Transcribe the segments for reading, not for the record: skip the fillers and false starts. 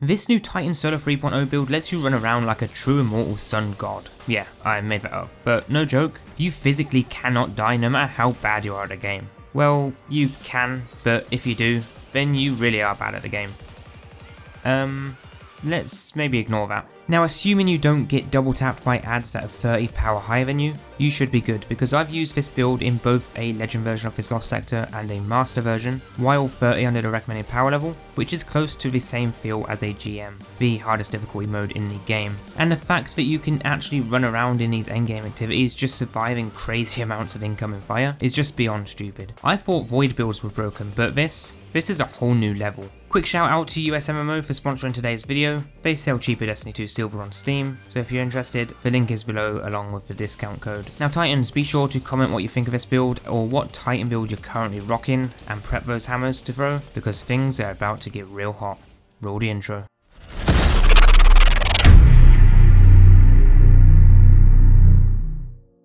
This new Titan Solo 3.0 build lets you run around like a true immortal sun god. Yeah, I made that up, but no joke, you physically cannot die no matter how bad you are at the game. Well, you can, but if you do, then you really are bad at the game. Let's maybe ignore that. Now, assuming you don't get double tapped by ads that are 30 power higher than you should be good, because I've used this build in both a legend version of this lost sector and a master version, while 30 under the recommended power level, which is close to the same feel as a GM, the hardest difficulty mode in the game. And the fact that you can actually run around in these endgame activities just surviving crazy amounts of incoming fire is just beyond stupid. I thought void builds were broken, but this is a whole new level. Quick shout out to USMMO for sponsoring today's video. They sell cheaper Destiny 2 Silver on Steam, so if you're interested, the link is below along with the discount code. Now Titans, be sure to comment what you think of this build or what Titan build you're currently rocking and prep those hammers to throw, because things are about to get real hot. Roll the intro.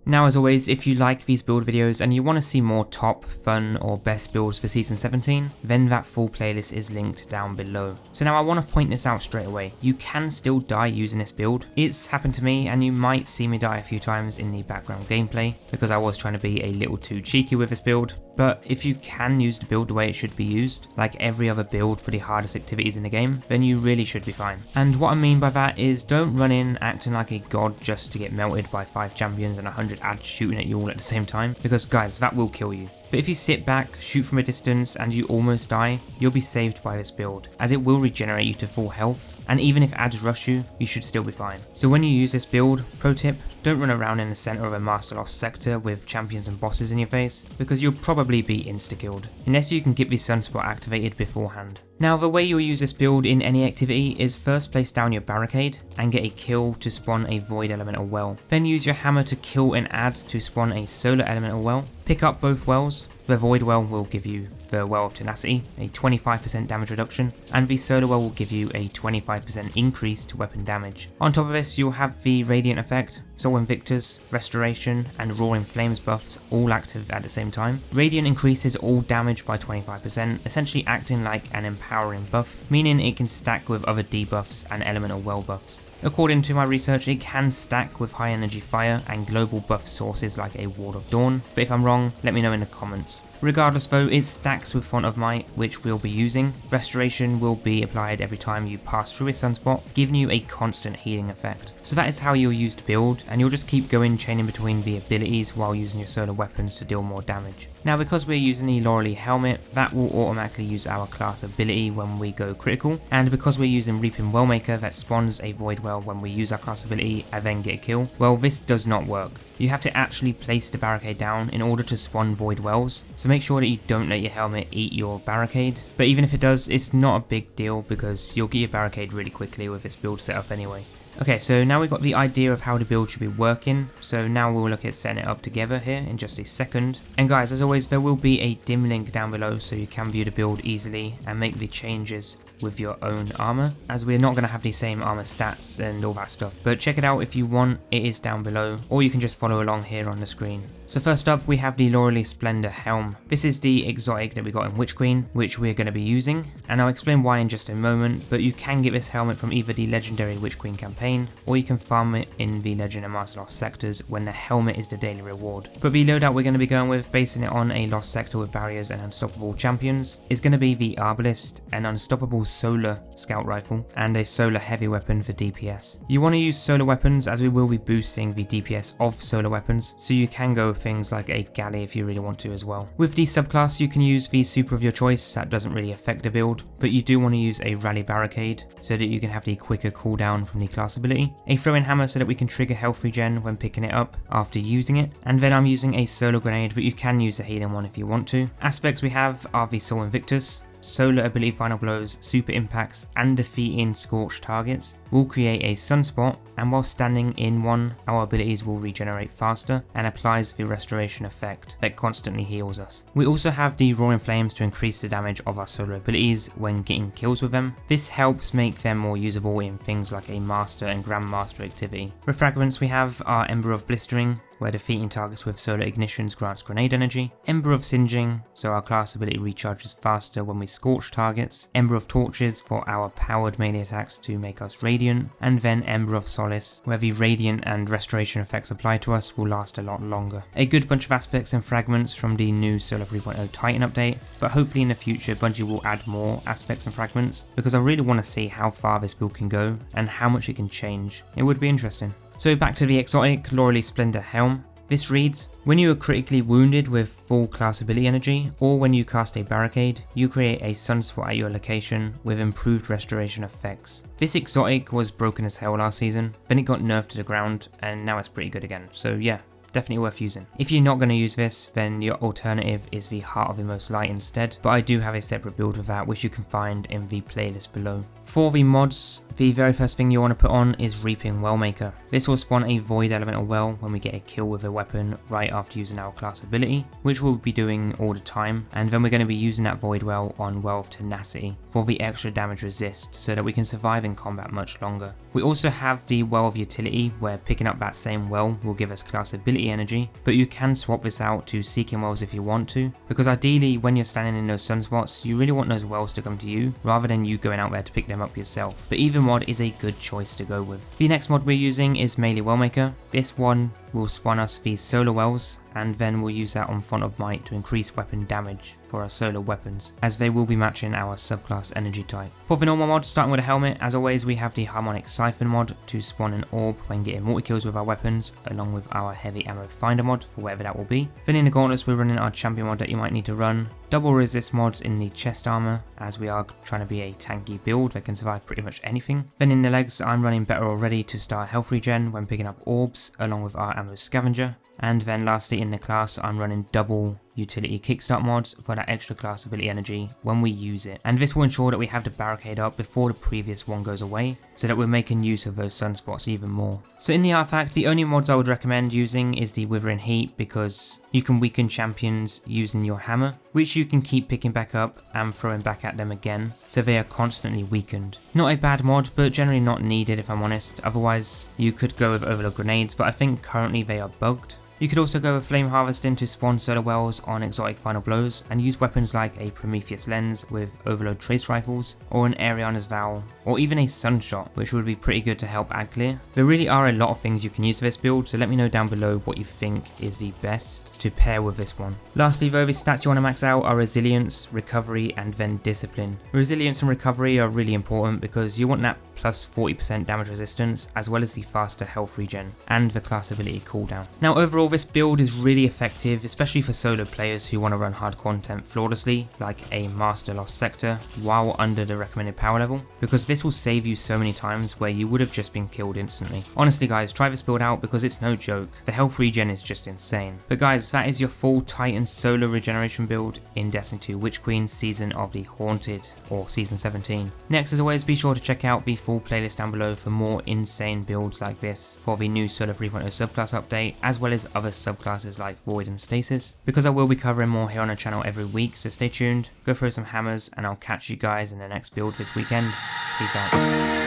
Now as always, if you like these build videos and you want to see more top, fun or best builds for season 17, then that full playlist is linked down below. So now I want to point this out straight away, you can still die using this build. It's happened to me and you might see me die a few times in the background gameplay, because I was trying to be a little too cheeky with this build. But if you can use the build the way it should be used, like every other build for the hardest activities in the game, then you really should be fine. And what I mean by that is don't run in acting like a god just to get melted by 5 champions and 100 ads shooting at you all at the same time, because guys, that will kill you. But if you sit back, shoot from a distance and you almost die, you'll be saved by this build, as it will regenerate you to full health, and even if ads rush you, you should still be fine. So when you use this build, pro tip, don't run around in the center of a master lost sector with champions and bosses in your face, because you'll probably be insta-killed, unless you can get the sunspot activated beforehand. Now the way you'll use this build in any activity is first place down your barricade and get a kill to spawn a void elemental well. Then use your hammer to kill an ad to spawn a solar elemental well. Pick up both wells. The void well will give you the well of tenacity, a 25% damage reduction, and the solar well will give you a 25% increase to weapon damage. On top of this, you'll have the radiant effect, Soul Invictus, restoration, and roaring flames buffs all active at the same time. Radiant increases all damage by 25%, essentially acting like an empowering buff, meaning it can stack with other debuffs and elemental well buffs. According to my research, it can stack with high energy fire and global buff sources like a Ward of Dawn, but if I'm wrong, let me know in the comments. Regardless though, it stacks with Font of Might, which we'll be using. Restoration will be applied every time you pass through a sunspot, giving you a constant healing effect. So that is how you'll use the build, and you'll just keep going chaining between the abilities while using your solar weapons to deal more damage. Now because we're using the Loreley helmet, that will automatically use our class ability when we go critical, and because we're using Reaping Wellmaker that spawns a void well when we use our class ability and then get a kill, well this does not work. You have to actually place the barricade down in order to spawn void wells, so make sure that you don't let your helmet eat your barricade, but even if it does, it's not a big deal because you'll get your barricade really quickly with this build setup anyway. Okay, so now we've got the idea of how the build should be working, so now we'll look at setting it up together here in just a second. And guys, as always, there will be a dim link down below so you can view the build easily and make the changes with your own armor, as we're not going to have the same armor stats and all that stuff, but check it out if you want, it is down below, or you can just follow along here on the screen. So first up we have the Loreley Splendor Helm. This is the exotic that we got in Witch Queen, which we're going to be using, and I'll explain why in just a moment, but you can get this helmet from either the legendary Witch Queen campaign, or you can farm it in the Legend and Master Lost sectors when the helmet is the daily reward. But the loadout we're going to be going with, basing it on a lost sector with barriers and unstoppable champions, is going to be the Arbalist, an unstoppable solar scout rifle, and a solar heavy weapon for DPS. You want to use solar weapons as we will be boosting the DPS of solar weapons, so you can go with things like a galley if you really want to as well. With the subclass you can use the super of your choice, that doesn't really affect the build, but you do want to use a rally barricade so that you can have the quicker cooldown from the class ability, a throwing hammer so that we can trigger health regen when picking it up after using it, and then I'm using a solar grenade, but you can use a healing one if you want to. Aspects we have are the Soul Invictus, solar ability final blows, super impacts, and defeating scorched targets will create a sunspot, and while standing in one, our abilities will regenerate faster and applies the restoration effect that constantly heals us. We also have the roaring flames to increase the damage of our solar abilities when getting kills with them. This helps make them more usable in things like a master and grandmaster activity. Refragments we have are Ember of Blistering, where defeating targets with solar ignitions grants grenade energy, Ember of Singeing, so our class ability recharges faster when we scorch targets, Ember of Torches for our powered melee attacks to make us radiant, and then Ember of Solace, where the radiant and restoration effects applied to us will last a lot longer. A good bunch of aspects and fragments from the new Solar 3.0 Titan update, but hopefully in the future Bungie will add more aspects and fragments, because I really want to see how far this build can go and how much it can change. It would be interesting. So back to the exotic Loreley Splendor Helm. This reads, when you are critically wounded with full class ability energy, or when you cast a barricade, you create a sunspot at your location with improved restoration effects. This exotic was broken as hell last season, then it got nerfed to the ground, and now it's pretty good again, so yeah. Definitely worth using. If you're not going to use this, then your alternative is the Heart of Inmost Light instead, but I do have a separate build of that which you can find in the playlist below. For the mods, the very first thing you want to put on is Reaping Wellmaker. This will spawn a Void Elemental Well when we get a kill with a weapon right after using our class ability, which we'll be doing all the time, and then we're going to be using that Void Well on Well of Tenacity for the extra damage resist so that we can survive in combat much longer. We also have the Well of Utility, where picking up that same well will give us class ability energy, but you can swap this out to Seeking Wells if you want to, because ideally when you're standing in those sunspots, you really want those wells to come to you rather than you going out there to pick them up yourself, but either mod is a good choice to go with. The next mod we're using is Melee Wellmaker. This one will spawn us these solar wells, and then we'll use that on Font of Might to increase weapon damage for our solar weapons, as they will be matching our subclass energy type. For the normal mod, starting with a helmet, as always we have the Harmonic Siphon mod to spawn an orb when getting multi-kills with our weapons, along with our heavy ammo finder mod for whatever that will be. Then in the gauntlets we're running our champion mod that you might need to run, double resist mods in the chest armor, as we are trying to be a tanky build that can survive pretty much anything. Then in the legs I'm running Better Already to start health regen when picking up orbs, along with our ammo scavenger. And then lastly in the class I'm running double utility kickstart mods for that extra class ability energy when we use it, and this will ensure that we have the barricade up before the previous one goes away, so that we're making use of those sunspots even more. So in the artifact, the only mods I would recommend using is the Withering Heat, because you can weaken champions using your hammer, which you can keep picking back up and throwing back at them again, so they are constantly weakened. Not a bad mod, but generally not needed if I'm honest. Otherwise you could go with Overload Grenades, but I think currently they are bugged. You could also go with Flame Harvesting to spawn solar wells on exotic final blows, and use weapons like a Prometheus Lens with Overload Trace Rifles, or an Ariana's Vow, or even a Sunshot, which would be pretty good to help add clear. There really are a lot of things you can use for this build, so let me know down below what you think is the best to pair with this one. Lastly though, the stats you want to max out are Resilience, Recovery, and then Discipline. Resilience and Recovery are really important because you want that plus 40% damage resistance, as well as the faster health regen and the class ability cooldown. Now overall this build is really effective, especially for solo players who want to run hard content flawlessly, like a Master Lost Sector, while under the recommended power level, because this will save you so many times where you would have just been killed instantly. Honestly guys, try this build out because it's no joke. The health regen is just insane. But guys, that is your full Titan solo regeneration build in Destiny 2 Witch Queen Season of the Haunted, or Season 17. Next, as always, be sure to check out the full playlist down below for more insane builds like this for the new Solar 3.0 subclass update, as well as other subclasses like Void and Stasis, because I will be covering more here on the channel every week, so stay tuned, go throw some hammers, and I'll catch you guys in the next build this weekend. Peace out.